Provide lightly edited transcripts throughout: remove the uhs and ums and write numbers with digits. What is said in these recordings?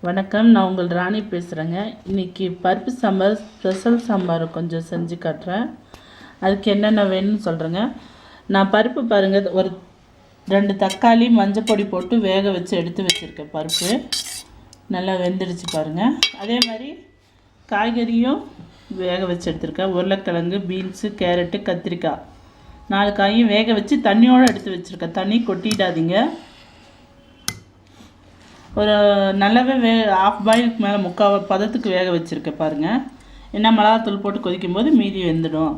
வணக்கம், நான் உங்கள் ராணி பேசுகிறேங்க. இன்றைக்கி பருப்பு சாம்பார் ஸ்பெஷல் சாம்பார் கொஞ்சம் செஞ்சு காட்டுறேன். அதுக்கு என்னென்ன வேணும்னு சொல்கிறேங்க. நான் பருப்பு பாருங்கள், ஒரு 2 தக்காளி மஞ்சள் பொடி போட்டு வேக வச்சு எடுத்து வச்சுருக்கேன். பருப்பு நல்லா வெந்துடுச்சு பாருங்கள். அதே மாதிரி காய்கறியும் வேக வச்சு எடுத்துருக்கேன். உருளைக்கிழங்கு, பீன்ஸு, கேரட்டு, கத்திரிக்காய் 4 காயும் வேக வச்சு தண்ணியோடு எடுத்து வச்சுருக்கேன். தண்ணி கொட்டிடாதீங்க. ஒரு நல்லாவே ஆஃப் பாயிலுக்கு மேலே முக்கால் பதத்துக்கு வேக வச்சுருக்கேன் பாருங்கள். ஏன்னா மிளகாத்தூள் போட்டு கொதிக்கும்போது மீதி வெந்துடும்.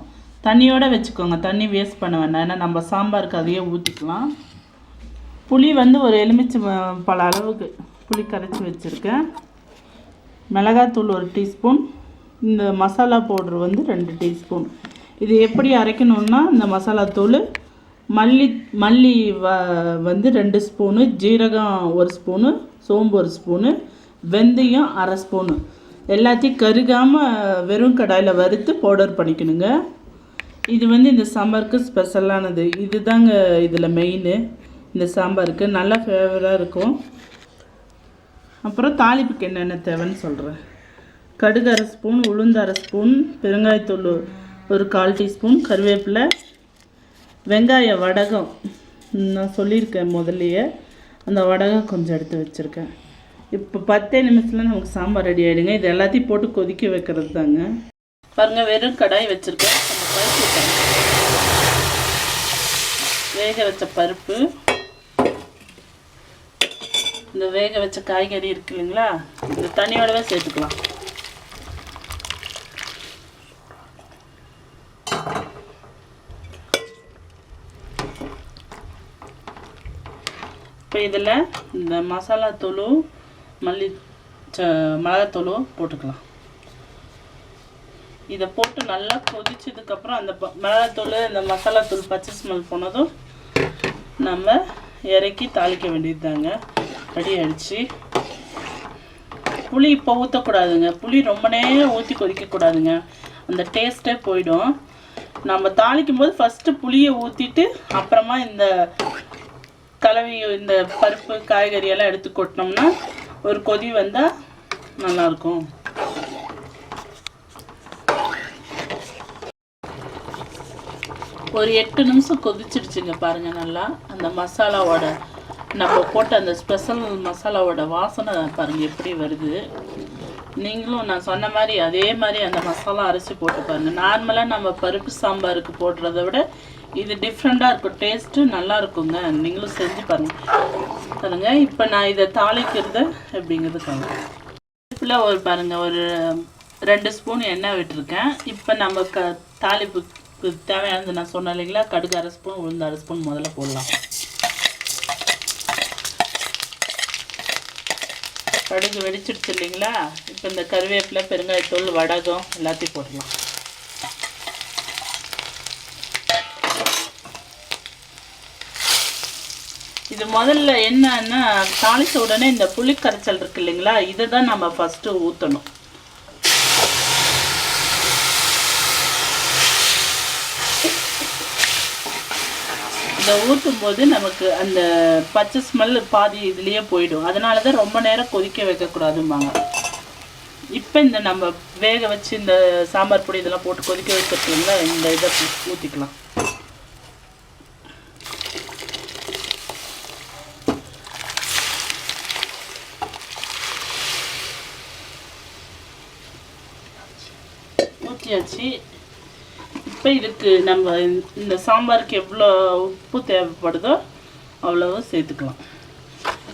தண்ணியோடு வச்சுக்கோங்க, தண்ணி வேஸ்ட் பண்ண வேண்டாம். ஏன்னா நம்ம சாம்பாருக்கு அதையே ஊற்றிக்கலாம். புளி ஒரு எலுமிச்சை பல அளவுக்கு புளி கரைச்சி வச்சுருக்கேன். மிளகாத்தூள் 1 டீஸ்பூன், இந்த மசாலா பவுட்ரு 2 டீஸ்பூன். இது எப்படி அரைக்கணுன்னா, இந்த மசாலாத்தூள் மல்லி 2 ஸ்பூனு, ஜீரகம் 1 ஸ்பூனு, சோம்பு 1 ஸ்பூனு, வெந்தயம் 1/2 ஸ்பூனு எல்லாத்தையும் கருகாமல் வெறும் கடாயில் வறுத்து பவுடர் பண்ணிக்கணுங்க. இது இந்த சாம்பாருக்கு ஸ்பெஷலானது. இது தாங்க இதில் மெயின். இந்த சாம்பாருக்கு நல்லா ஃபேவராக இருக்கும். அப்புறம் தாளிப்புக்கு என்னென்ன தேவைன்னு சொல்கிறேன். கடுகு 1/2 ஸ்பூன், உளுந்து 1/2 ஸ்பூன், பெருங்காயத்தூள் 1/4 டீஸ்பூன், கருவேப்பிலை, வெங்காய வடகம் நான் சொல்லியிருக்கேன் முதல்லையே. அந்த வடகம் கொஞ்சம் எடுத்து வச்சுருக்கேன். இப்போ 10 நிமிஷத்தில் நமக்கு சாம்பார் ரெடி ஆகிடுங்க. இது எல்லாத்தையும் போட்டு கொதிக்க வைக்கிறது தாங்க. பாருங்கள், வெறும் கடாய் வச்சுருக்கேன். வேக வச்ச பருப்பு, இந்த வேக வச்ச காய்கறி இருக்கு இல்லைங்களா, இந்த தண்ணியோடவே சேர்த்துக்கலாம். இப்போ இதில் இந்த மசாலாத்தூளும் மிளகாத்தூளும் போட்டுக்கலாம். இதை போட்டு நல்லா கொதிச்சதுக்கப்புறம் அந்த மிளகாத்தூள் இந்த மசாலாத்தூள் பச்சை ஸ்மெல் போனதும் நம்ம இறக்கி தாளிக்க வேண்டியது தாங்க. ரெடி ஆகிடுச்சு. புளி இப்போ ஊற்றக்கூடாதுங்க. புளி ரொம்ப நேரம் ஊற்றி கொதிக்கக்கூடாதுங்க, அந்த டேஸ்ட்டே போயிடும். நம்ம தாளிக்கும் போது ஃபஸ்ட்டு புளியை ஊற்றிட்டு அப்புறமா இந்த கலவி இந்த பருப்பு காய்கறி எல்லாம் எடுத்து கொட்டினோம்னா ஒரு கொதி வந்தால் நல்லாயிருக்கும். ஒரு 8 நிமிஷம் கொதிச்சிடுச்சுங்க பாருங்கள். நல்லா அந்த மசாலாவோட நம்ம போட்ட அந்த ஸ்பெஷல் மசாலாவோட வாசனை பாருங்கள் எப்படி வருது. நீங்களும் நான் சொன்ன மாதிரி அதே மாதிரி அந்த மசாலா அரைச்சி போட்டு பாருங்கள். நார்மலாக நம்ம பருப்பு சாம்பாருக்கு போடுறத விட இது டிஃப்ரெண்ட்டாக இருக்கும். டேஸ்ட்டு நல்லா இருக்குங்க. நீங்களும் செஞ்சு பாருங்க. இப்போ நான் இதை தாளிக்கிறது எப்படிங்கிறதுக்காங்க ஒரு பாருங்கள், ஒரு 2 ஸ்பூன் எண்ணெய் விட்டுருக்கேன். இப்போ நம்ம தாளிப்புக்கு தேவையானது நான் சொன்னேன் இல்லைங்களா, கடுகு 1/2 ஸ்பூன், உளுந்து 1/2 ஸ்பூன் முதல்ல போடலாம். கடுகு வெடிச்சிடுச்சு இல்லைங்களா. இப்போ இந்த கருவேப்பிலை, பெருங்காயத்தூள், வடகம் எல்லாத்தையும் போடலாம். இது முதல்ல என்னன்னா, தாளித்த உடனே இந்த புளி கரைச்சல் இருக்கு இல்லைங்களா, இதை தான் நம்ம ஃபஸ்ட்டு ஊற்றணும். இதை ஊற்றும் போது நமக்கு அந்த பச்சை ஸ்மெல் பாதி இதுலேயே போயிடும். அதனால தான் ரொம்ப நேரம் கொதிக்க வைக்கக்கூடாதும்பாங்க. இப்போ இந்த நம்ம வேக வச்சு இந்த சாம்பார் பொடி இதெல்லாம் போட்டு கொதிக்க வச்சுருக்கீங்களா, இந்த இதை ஊற்றிக்கலாம். ஊற்றியாச்சு. இப்போ இதுக்கு நம்ம இந்த சாம்பாருக்கு எவ்வளோ உப்பு தேவைப்படுதோ அவ்வளோ சேர்த்துக்கலாம்.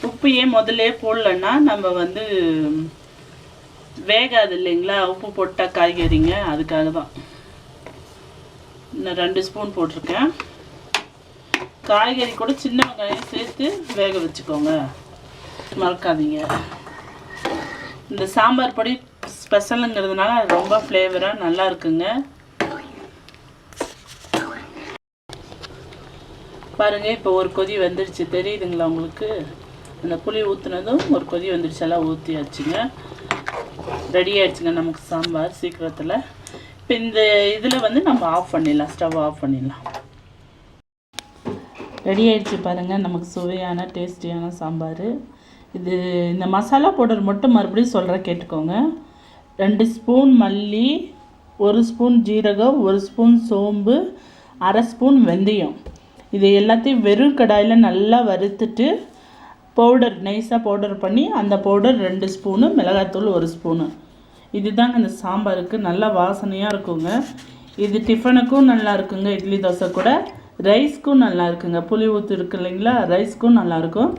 உப்பு ஏன் முதல்ல போடலன்னா, நம்ம வேகாது இல்லைங்களா உப்பு போட்டால் காய்கறிங்க, அதுக்காக தான். இன்னும் 2 ஸ்பூன் போட்டிருக்கேன். காய்கறி கூட சின்ன வெங்காயம் சேர்த்து வேக வச்சுக்கோங்க, மறக்காதீங்க. இந்த சாம்பார் பொடி ஸ்பெஷலுங்கிறதுனால ரொம்ப ஃப்ளேவராக நல்லா இருக்குங்க. பாருங்கள், இப்போ ஒரு கொதி வந்துடுச்சு, தெரியுதுங்களா உங்களுக்கு. அந்த புளி ஊற்றுனதும் ஒரு கொதி வந்துடுச்சு, எல்லாம் ஊற்றியாச்சுங்க. ரெடி ஆகிடுச்சுங்க நமக்கு சாம்பார் சீக்கிரத்தில். இப்போ இந்த இதில் நம்ம ஆஃப் பண்ணிடலாம், ஸ்டவ் ஆஃப் பண்ணிடலாம். ரெடி ஆகிடுச்சு பாருங்கள் நமக்கு சுவையான டேஸ்டியான சாம்பார். இது இந்த மசாலா பவுடர் மட்டும் மறுபடியும் சொல்கிறேன் கேட்டுக்கோங்க. 2 ஸ்பூன் மல்லி, 1 ஸ்பூன் ஜீரகம், 1 ஸ்பூன் சோம்பு, 1/2 ஸ்பூன் வெந்தயம். இது எல்லாத்தையும் வெறும் கடாயில் நல்லா வறுத்துட்டு பவுடர் நைஸாக பவுடர் பண்ணி அந்த பவுடர் 2 ஸ்பூனு, மிளகாய்த்தூள் 1 ஸ்பூனு. இதுதாங்க இந்த சாம்பாருக்கு நல்லா வாசனையாக இருக்குங்க. இது டிஃபனுக்கும் நல்லா இருக்குங்க, இட்லி தோசை கூட. ரைஸ்க்கும் நல்லா இருக்குங்க, புளி ஊற்று இருக்கு இல்லைங்களா, ரைஸ்க்கும் நல்லாயிருக்கும்.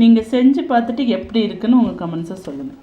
நீங்கள் செஞ்சு பார்த்துட்டு எப்படி இருக்குன்னு உங்கள் கமெண்ட்ஸை சொல்லுங்கள்.